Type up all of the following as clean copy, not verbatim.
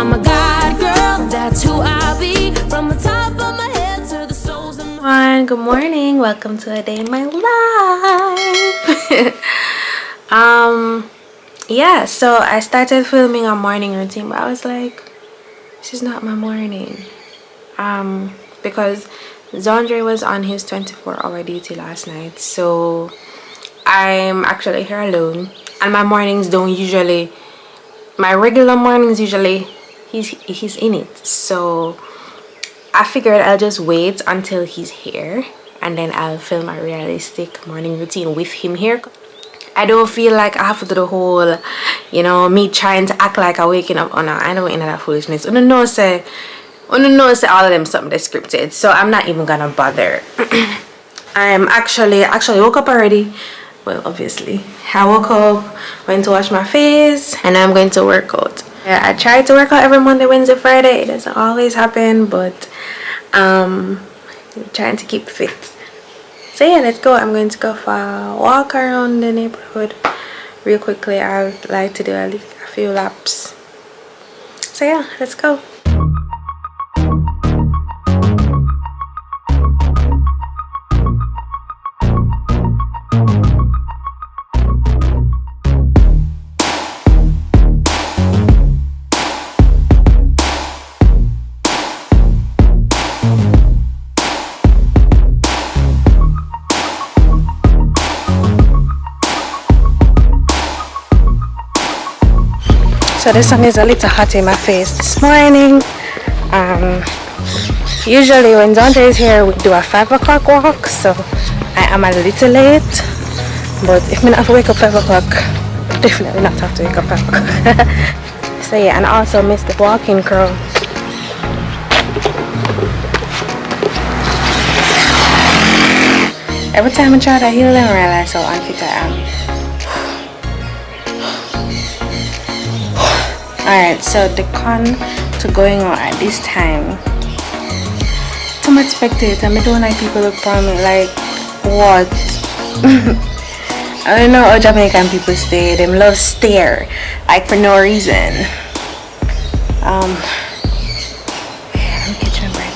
I'm a God girl, that's who I'll be. From the top of my head to the soles of my... Good morning, welcome to a day in my life. Yeah, so I started filming a morning routine, but I was like, this is not my morning. Because Zandre was on his 24-hour duty last night, so I'm actually here alone, and my mornings don't usually, my regular mornings usually he's in it. So I figured I'll just wait until he's here and then I'll film a realistic morning routine with him here. I don't feel like I have to do the whole, you know, me trying to act like I'm waking up. Oh no, I don't into that foolishness. I don't know say all of them something that's scripted, so I'm not even gonna bother. I'm actually woke up already. Well, obviously I woke up, went to wash my face, and I'm going to work out. Yeah, I try to work out every Monday, Wednesday, Friday. It doesn't always happen, but I'm trying to keep fit. So yeah, let's go. I'm going to go for a walk around the neighborhood real quickly. I'd like to do a few laps. So yeah, let's go. So the sun is a little hot in my face this morning. Usually when Zandre is here we do a 5 o'clock walk, so I am a little late, but if I not have to wake up 5 o'clock, definitely not have to wake up 5 o'clock. So yeah, and I also missed the walking crew. Every time I try to heal them, I realize how unfit I am. Alright, so the con to going out at this time, too much spectator. I don't like people look for me like, what? I don't know how Jamaican people stay. Them love stare like for no reason. I'm catching my breath.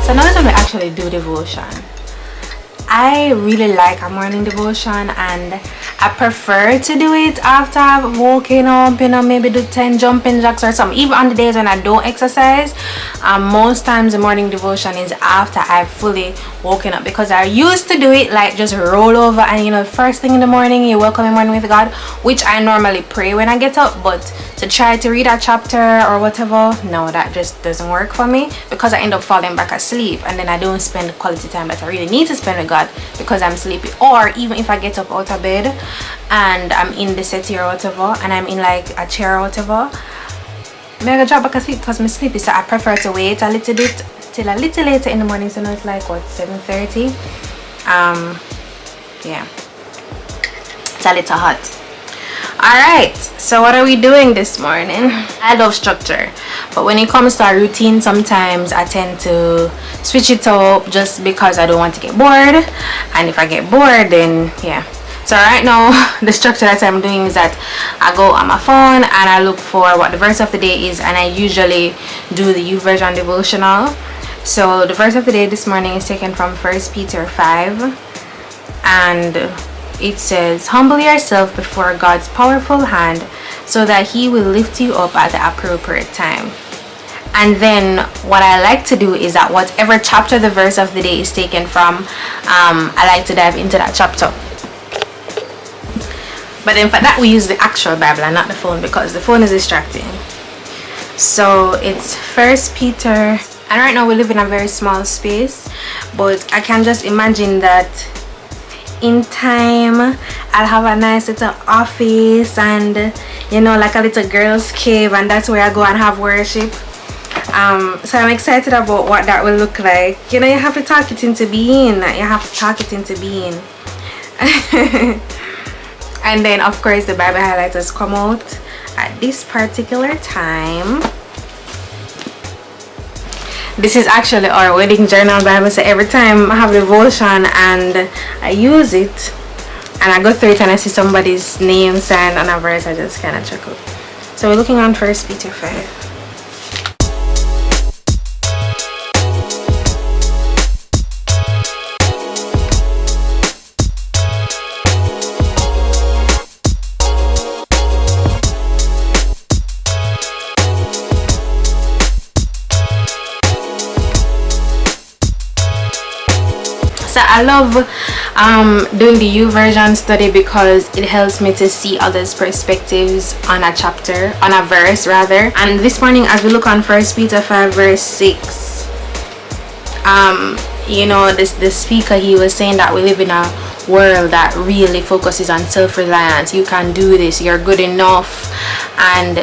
So now that we actually do devotion, I really like a morning devotion, and I prefer to do it after I've woken up, you know, maybe do 10 jumping jacks or something. Even on the days when I don't exercise, most times the morning devotion is after I've fully woken up, because I used to do it like just roll over and, you know, first thing in the morning you welcome in morning with God, which I normally pray when I get up. But to try to read a chapter or whatever, no, that just doesn't work for me, because I end up falling back asleep, and then I don't spend the quality time that I really need to spend with God because I'm sleepy. Or even if I get up out of bed and I'm in the settee or whatever, and I'm in like a chair or whatever, I'm gonna drop back asleep because I'm sleepy. So I prefer to wait a little bit till a little later in the morning. So now it's like what, 7:30. Yeah, it's a little hot. Alright, so what are we doing this morning? I love structure, but when it comes to a routine, sometimes I tend to switch it up just because I don't want to get bored. And if I get bored, then yeah. So right now the structure that I'm doing is that I go on my phone and I look for what the verse of the day is, and I usually do the U version devotional. So the verse of the day this morning is taken from 1 Peter 5, and it says, humble yourself before God's powerful hand so that he will lift you up at the appropriate time. And then what I like to do is that whatever chapter the verse of the day is taken from, I like to dive into that chapter. But then for that we use the actual Bible and not the phone, because the phone is distracting. So it's 1 Peter, and right now we live in a very small space, but I can just imagine that in time I'll have a nice little office and, you know, like a little girl's cave, and that's where I go and have worship. So I'm excited about what that will look like. You know, you have to talk it into being. You have to talk it into being. And then of course the Bible highlighters come out at this particular time. This is actually our wedding journal Bible, so every time I have devotion and I use it and I go through it and I see somebody's name signed on a verse, I just kind of check out. So we're looking on 1 Peter 5. I love doing the U version study because it helps me to see others' perspectives on a chapter, on a verse rather. And this morning as we look on 1 Peter 5 verse 6, you know, the speaker, he was saying that we live in a world that really focuses on self-reliance. You can do this, you're good enough. And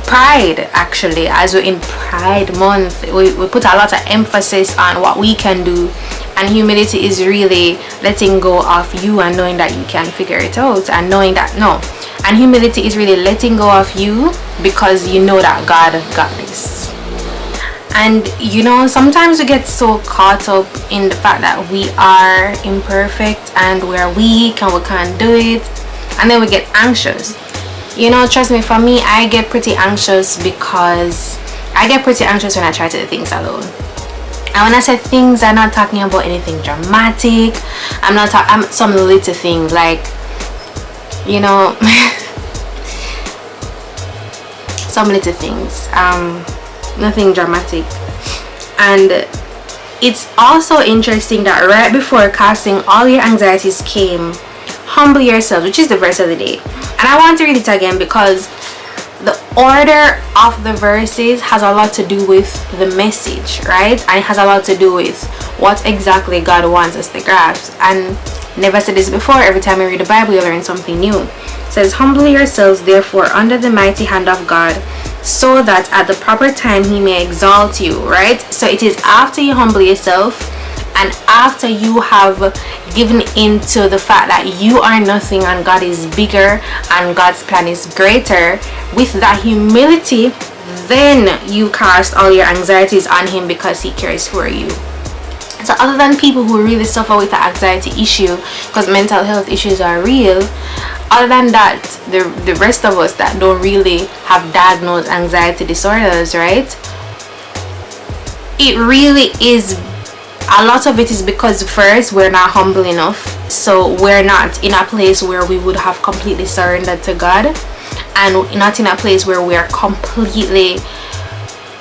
pride, actually, as we're in Pride Month, we put a lot of emphasis on what we can do, and humility is really letting go of you and knowing that you can figure it out, and knowing that and humility is really letting go of you because you know that God got this. And you know, sometimes we get so caught up in the fact that we are imperfect and we're weak and we can't do it, and then we get anxious. You know, trust me, for me, I get pretty anxious because I get pretty anxious when I try to do things alone. And when I say things, I'm not talking about anything dramatic. I'm some little things like, you know, some little things, nothing dramatic. And it's also interesting that right before casting all your anxieties came, humble yourselves, which is the verse of the day. And I want to read it again because the order of the verses has a lot to do with the message, right? And it has a lot to do with what exactly God wants us to grasp. And never said this before, every time you read the Bible you learn something new. It says, humble yourselves therefore under the mighty hand of God, so that at the proper time he may exalt you, right? So it is after you humble yourself and after you have given into the fact that you are nothing and God is bigger and God's plan is greater, with that humility, then you cast all your anxieties on him because he cares for you. So other than people who really suffer with the anxiety issue, because mental health issues are real, other than that, the rest of us that don't really have diagnosed anxiety disorders, right, it really is A lot of it is because first, we're not humble enough, so we're not in a place where we would have completely surrendered to God, and not in a place where we're completely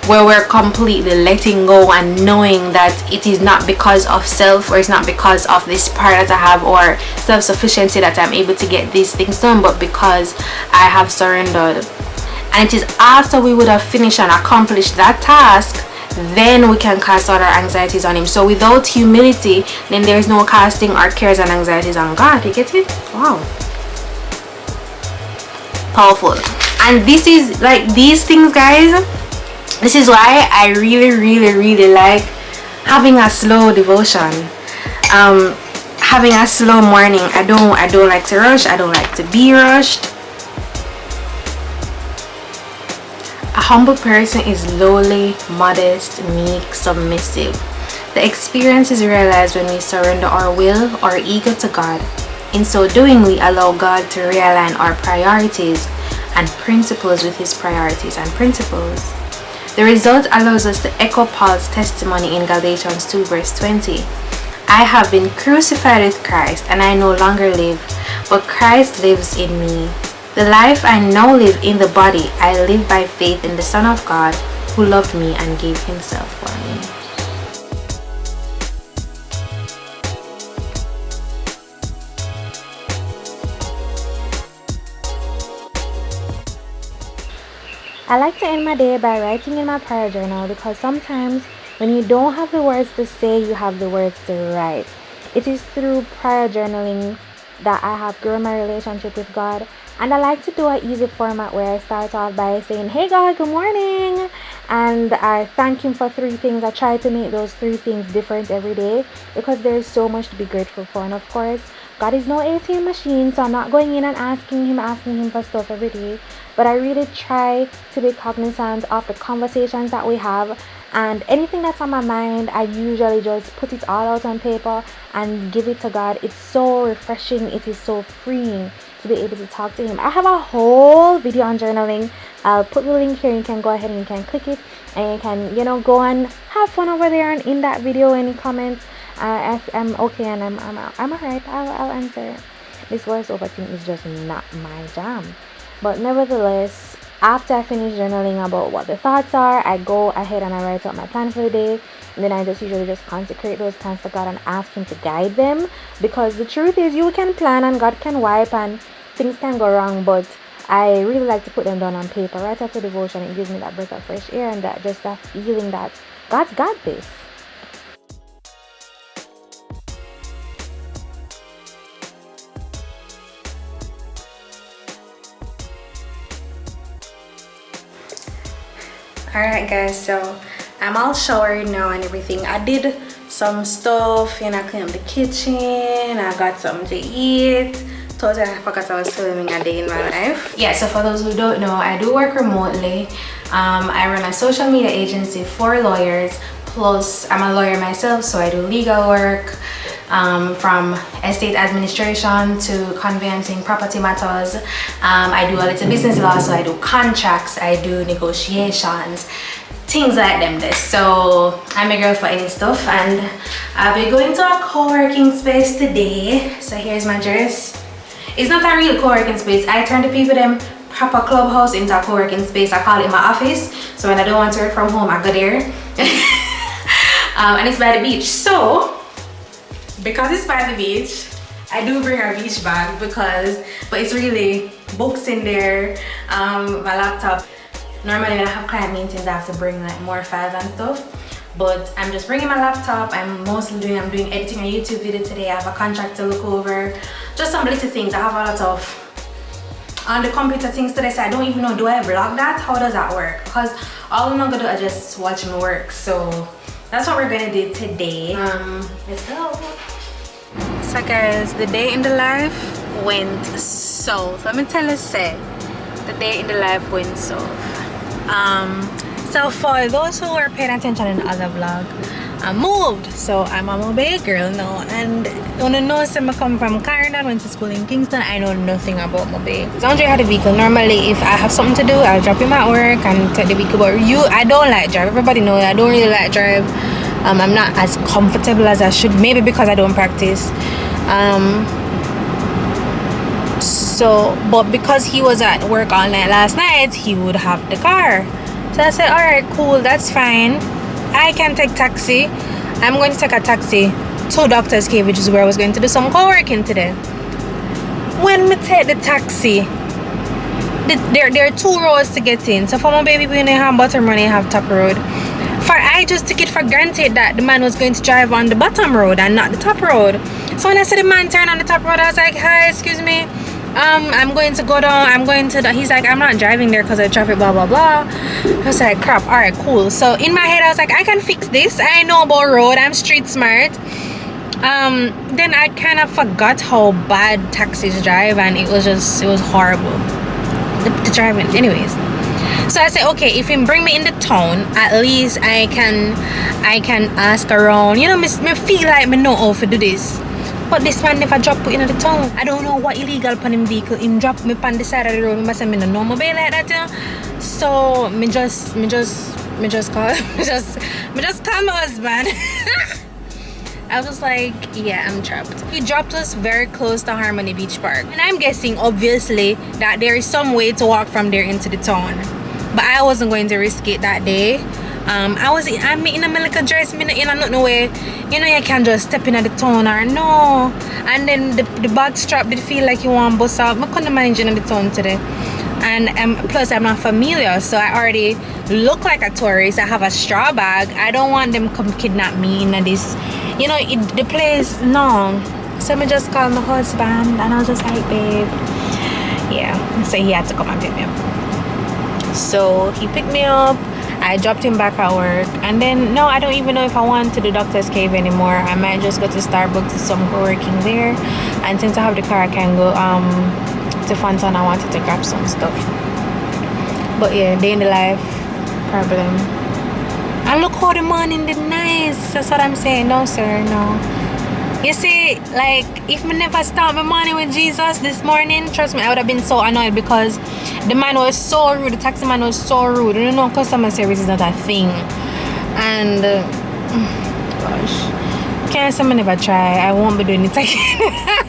letting go and knowing that it is not because of self, or it's not because of this power that I have or self-sufficiency that I'm able to get these things done, but because I have surrendered. And it is after we would have finished and accomplished that task, then we can cast all our anxieties on him. So without humility, then there is no casting our cares and anxieties on God. You get it? Wow, powerful. And this is like, these things, guys, this is why I really like having a slow devotion, having a slow morning. I don't like to rush. I don't like to be rushed. A humble person is lowly, modest, meek, submissive. The experience is realized when we surrender our will or ego to God. In so doing, we allow God to realign our priorities and principles with his priorities and principles. The result allows us to echo Paul's testimony in Galatians 2 verse 20. I have been crucified with Christ, and I no longer live, but Christ lives in me. The life I now live in the body, I live by faith in the Son of God, who loved me and gave himself for me. I like to end my day by writing in my prayer journal, because sometimes when you don't have the words to say, you have the words to write. It is through prayer journaling that I have grown my relationship with God. And I like to do an easy format where I start off by saying, hey God, good morning, and I thank him for 3 things. I try to make those 3 things different every day, because there's so much to be grateful for. And of course, God is no ATM machine, so I'm not going in and asking him for stuff every day, but I really try to be cognizant of the conversations that we have, and anything that's on my mind, I usually just put it all out on paper and give it to God. It's so refreshing. It is so freeing to be able to talk to him. I have a whole video on journaling. I'll put the link here. You can go ahead and you can click it, and you can go and have fun over there. And in that video, any comments, if I'm okay and I'm alright, I'll answer. This voiceover thing is just not my jam, but nevertheless, after I finish journaling about what the thoughts are, I go ahead and I write out my plan for the day. And then I just usually just consecrate those plans to God and ask him to guide them, because the truth is, you can plan and God can wipe and things can go wrong, but I really like to put them down on paper. Right after devotion, it gives me that breath of fresh air and that feeling that God's got this. Alright guys, so I'm all showered now and everything. I did some stuff, I cleaned up the kitchen, I got something to eat. Totally I forgot I was filming a day in my life. Yeah, so for those who don't know, I do work remotely. I run a social media agency for lawyers, plus I'm a lawyer myself, so I do legal work, from estate administration to conveyancing property matters. I do a little business law, so I do contracts, I do negotiations, things like them. So I'm a girl for any stuff, and I'll be going to a co-working space today. So here's my dress. It's not a real co-working space. I turn the people them proper clubhouse into a co-working space. I call it my office, so when I don't want to work from home, I go there. And it's by the beach. So because it's by the beach, I do bring a beach bag, but it's really books in there, my laptop. Normally when I have client meetings, I have to bring like more files and stuff, but I'm just bringing my laptop. I'm doing editing a YouTube video today. I have a contract to look over, just some little things. I have a lot of on the computer things today, so I don't even know, do I vlog that? How does that work? Because all I'm not gonna do is just watch me work. So that's what we're gonna do today. Let's go. So guys, the day in the life went south. Let me tell you, the day in the life went south. So for those who were paying attention in the other vlog, I moved, so I'm a Mobay girl now, and you know I come from Canada, went to school in Kingston. I know nothing about Mobay. Andre had a vehicle. Normally if I have something to do, I'll drop him at work and take the vehicle, but I don't like drive. Everybody knows I don't really like drive. I'm not as comfortable as I should, maybe because I don't practice. So but because he was at work all night last night, he would have the car. So I said, all right, cool, that's fine, I can take taxi. I'm going to take a taxi to Doctor's Cave, which is where I was going to do some co-working today. When we take the taxi, there are 2 roads to get in. So for my baby, when they have bottom road, they have top road. I just took it for granted that the man was going to drive on the bottom road and not the top road. So when I said the man turned on the top road, I was like, hi, excuse me, I'm going to go down, I'm going to he's like, I'm not driving there because of traffic, blah blah blah. I was like, crap, all right, cool. So in my head I was like, I can fix this, I know about road, I'm street smart. Then I kind of forgot how bad taxis drive, and it was horrible, the driving anyways. So I said, okay, if him bring me in the town, at least I can ask around, you know, me feel like me know how to do this. But this man never drop me in the town. I don't know what illegal upon him vehicle. Him drop me on the side of the road. I say me no know my like that, you know. So me just call my husband. I was like, yeah, I'm trapped. He dropped us very close to Harmony Beach Park, and I'm guessing obviously that there is some way to walk from there into the town, but I wasn't going to risk it that day. I'm in a like dress, in no way, you know, you can just step in at the town or no. And then the bag strap did feel like you want to bust out. I couldn't manage in the town today, and plus I'm not familiar, so I already look like a tourist. I have a straw bag. I don't want them come kidnap me in this, you know, the place, no. So I just called my husband and I was just like, babe, yeah. So he had to come and pick me up. So he picked me up, I dropped him back at work, and then no, I don't even know if I want to the Doctor's Cave anymore. I might just go to Starbucks, do some co-working there, and since I have the car I can go to Fontaine. I wanted to grab some stuff. But yeah, day in the life problem. And look how the morning did nice. That's what I'm saying. No sir, no. You see, like, if me never start my morning with Jesus this morning, trust me, I would have been so annoyed because the man was so rude. The taxi man was so rude. You know, customer service is not a thing. And gosh, can't say I never try. I won't be doing it again.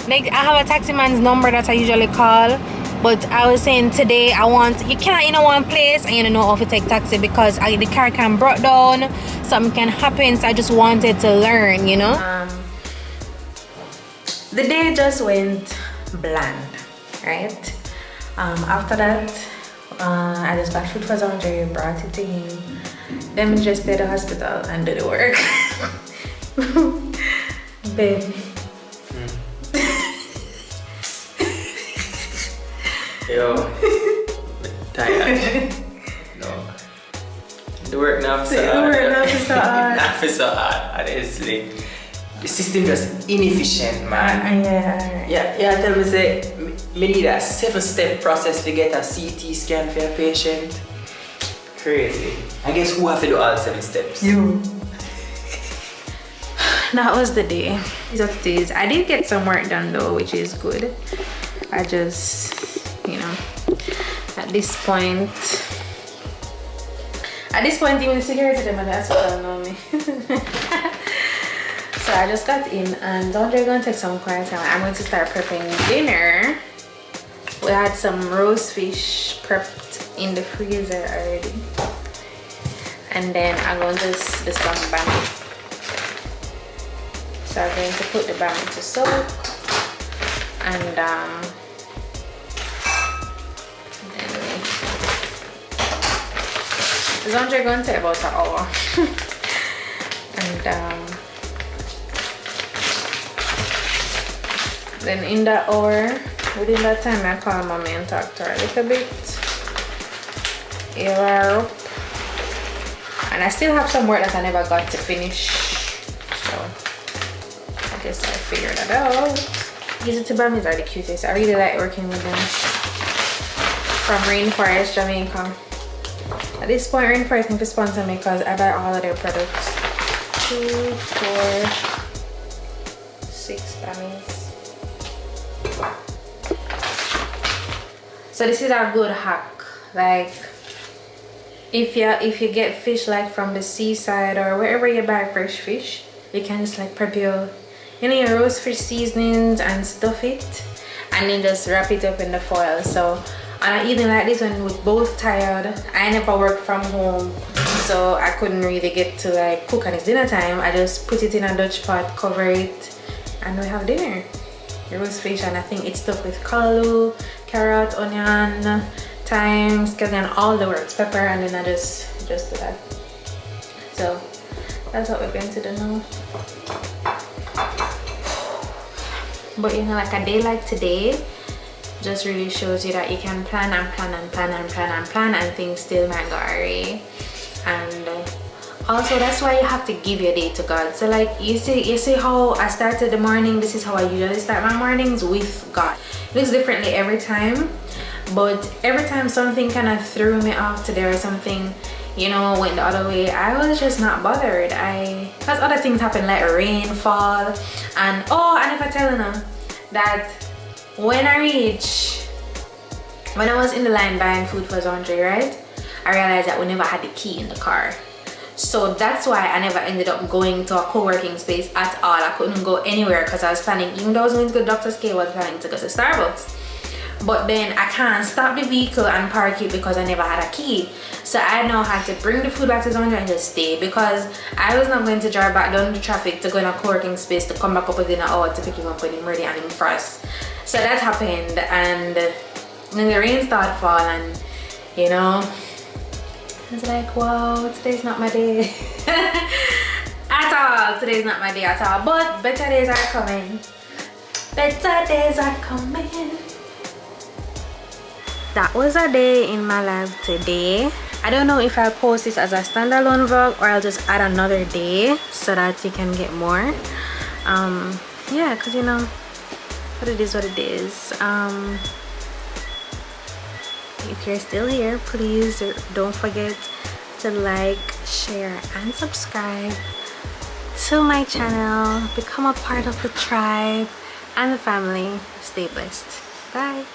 Like, I have a taxi man's number that I usually call, but I was saying today you can't in one place and you don't know how to take taxi because the car can break down, something can happen. So I just wanted to learn, you know. The day just went bland, right? After that, I just got food for Andre, brought it to him. Then we just stay at the hospital and do the work. Babe. Yo, tired. No. The work now is so hard. So hard, honestly. The system just inefficient, man. Yeah. Tell me, say, me need a 7-step process to get a CT scan for a patient. Crazy. I guess who have to do all 7 steps? You. That was the day. It's what it is. I did get some work done though, which is good. I just, you know, at this point even the security them at the hospital know me. So I just got in and Andre gonna take some quiet time. I'm going to start prepping dinner. We had some roast fish prepped in the freezer already, and then I'm going to do some bami. So I'm going to put the bami to soak, and it's only going to take about an hour. And then in that hour, within that time, I call mommy and talk to her a little bit, heal her up. And I still have some work that I never got to finish, so I guess I figured that out. These two bummies are the cutest. I really like working with them. From Rainforest, Jamaica. At this point, Rainforest can sponsor me because I buy all of their products. 2, 4, 6 bummies. So this is a good hack. Like, if you get fish like from the seaside or wherever you buy fresh fish, you can just like prepare your roast fish seasonings and stuff it, and then just wrap it up in the foil. So on an evening like this when we was both tired, I never worked from home, so I couldn't really get to like cook, and it's dinner time. I just put it in a Dutch pot, cover it, and we have dinner. The roast fish, and I think it's stuffed with callaloo, carrot, onion, thyme, scallion, all the works, pepper, and then I just do that. So that's what we're going to do now. But you know, like a day like today just really shows you that you can plan and plan and plan and plan and plan, and things still might go awry. And also that's why you have to give your day to God. So like you see how I started the morning. This is how I usually start my mornings, with God. It looks differently every time, but every time something kind of threw me off today or something, you know, went the other way, I was just not bothered. Because other things happen like rainfall, and oh, I never telling them that when I was in the line buying food for laundry, right, I realized that we never had the key in the car. So that's why I never ended up going to a co-working space at all. I couldn't go anywhere because I was planning, even though I was going to go to Dr. K, I was planning to go to Starbucks. But then I can't stop the vehicle and park it because I never had a key. So I now had to bring the food back to laundry and just stay, because I was not going to drive back down the traffic to go in a co-working space to come back up within an hour to pick him up when he's ready and him frost. So that happened, and then the rain started falling, you know. I was like, wow, today's not my day at all. Today's not my day at all, but better days are coming. Better days are coming. That was a day in my life today. I don't know if I'll post this as a standalone vlog or I'll just add another day so that you can get more. Yeah, because you know what it is, what it is. If you're still here, please don't forget to like, share, and subscribe to my channel. Become a part of the tribe and the family. Stay blessed. Bye.